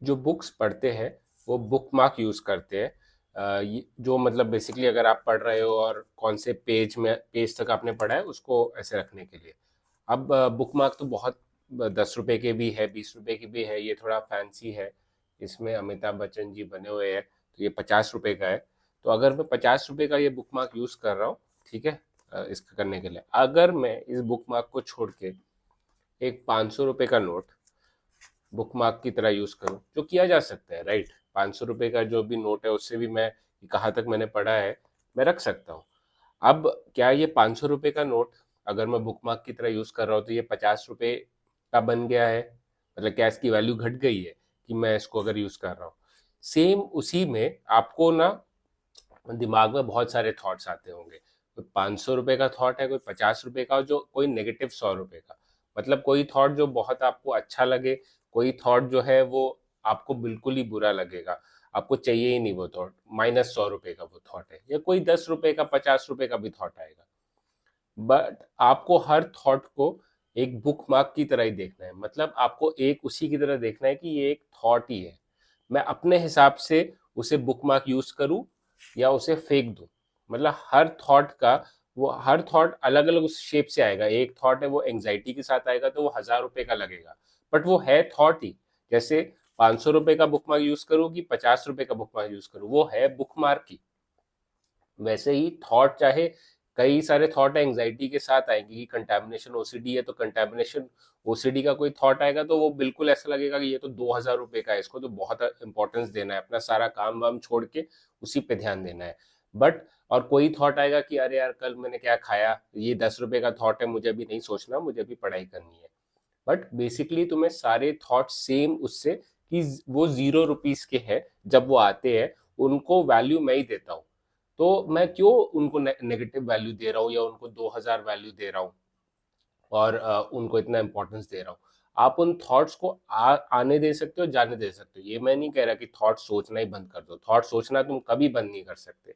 जो बुक्स पढ़ते हैं वो बुक मार्क यूज़ करते हैं। जो मतलब बेसिकली अगर आप पढ़ रहे हो और कौन से पेज तक आपने पढ़ा है उसको ऐसे रखने के लिए। अब बुक मार्क तो बहुत 10 रुपए के भी है, 20 रुपए की भी है, ये थोड़ा फैंसी है। इसमें अमिताभ बच्चन जी बने हुए हैं, तो ये 50 रुपए का है। तो अगर मैं 50 रुपए का ये बुक मार्क यूज़ कर रहा हूँ, ठीक है, इसका करने के लिए अगर मैं इस बुक मार्क को छोड़ के एक 500 रुपए का नोट बुक मार्क की तरह यूज करूं, जो किया जा सकता है, राइट। 500 रुपए का जो भी नोट है उससे भी मैं, कहाँ तक मैंने पढ़ा है, मैं रख सकता हूँ। अब क्या ये 500 रुपए का नोट अगर मैं बुक मार्क की तरह यूज कर रहा हूँ तो ये 50 रुपए का बन गया है? मतलब क्या इसकी वैल्यू घट गई है कि मैं इसको अगर यूज कर रहा हूँ? सेम उसी में आपको ना दिमाग में बहुत सारे थॉट्स आते होंगे। कोई 500 रुपए का थॉट है, कोई 50 रुपए का, जो कोई नेगेटिव 100 रुपए का। मतलब कोई थॉट जो बहुत आपको अच्छा लगे, कोई थॉट जो है वो आपको बिल्कुल ही बुरा लगेगा, आपको चाहिए ही नहीं वो थॉट, -100 रुपए का वो थॉट है, या कोई 10 रुपए का 50 रुपए का भी थॉट आएगा। बट आपको हर थॉट को एक बुक मार्क की तरह ही देखना है। मतलब आपको एक उसी की तरह देखना है कि ये एक थॉट ही है, मैं अपने हिसाब से उसे बुक मार्क यूज करूं या उसे फेंक दूं। मतलब हर थॉट का, वो हर थॉट अलग अलग उस शेप से आएगा। एक थॉट है वो एंग्जाइटी के साथ आएगा तो वो 1000 रुपए का लगेगा, बट वो है थॉट ही। जैसे 500 रुपए का बुक मार्क यूज करूँ कि 50 रुपए का बुक मार्क यूज करूँ, वो है बुक मार्क ही। वैसे ही थॉट, चाहे कई सारे थॉट एंग्जाइटी के साथ आएंगे कि कंटैमिनेशन ओसीडी है, तो कंटैमिनेशन ओसीडी का कोई थॉट आएगा तो वो बिल्कुल ऐसा लगेगा कि ये तो 2000 रुपए का है, इसको तो बहुत इंपॉर्टेंस देना है, अपना सारा काम वाम छोड़ के उसी पे ध्यान देना है। बट और कोई थॉट आएगा कि अरे यार कल मैंने क्या खाया, ये 10 रुपए का थॉट है, मुझे भी नहीं सोचना, मुझे भी पढ़ाई करनी है। बट बेसिकली तुम्हें सारे थॉट सेम उससे, कि वो 0 रुपीज के हैं, जब वो आते हैं उनको वैल्यू मैं ही देता हूँ। तो मैं क्यों उनको नेगेटिव वैल्यू दे रहा हूँ या उनको 2000 वैल्यू दे रहा हूँ और उनको इतना इंपॉर्टेंस दे रहा हूँ? आप उन थॉट्स को आने दे सकते हो, जाने दे सकते हो। ये मैं नहीं कह रहा कि थॉट सोचना ही बंद कर दो, थॉट सोचना तुम कभी बंद नहीं कर सकते।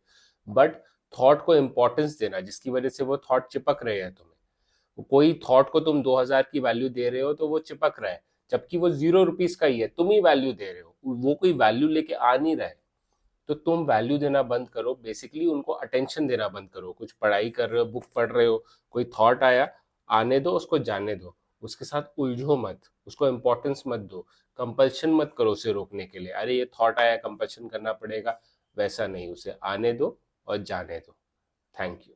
बट थॉट को इंपॉर्टेंस देना जिसकी वजह से वो थॉट चिपक रहे हैं तुम्हें। कोई थॉट को तुम 2000 की वैल्यू दे रहे हो तो वो चिपक रहा है, जबकि वो 0 रुपीज का ही है, तुम ही वैल्यू दे रहे हो, वो कोई वैल्यू लेके आ नहीं रहा है। तो तुम वैल्यू देना बंद करो, बेसिकली उनको अटेंशन देना बंद करो। कुछ पढ़ाई कर रहे हो, बुक पढ़ रहे हो, कोई थॉट आया, आने दो उसको, जाने दो, उसके साथ उलझो मत, उसको इंपॉर्टेंस मत दो, कंपल्शन मत करो उसे रोकने के लिए, अरे ये थॉट आया कंपल्शन करना पड़ेगा, वैसा नहीं, उसे आने दो और जाने दो। Thank you.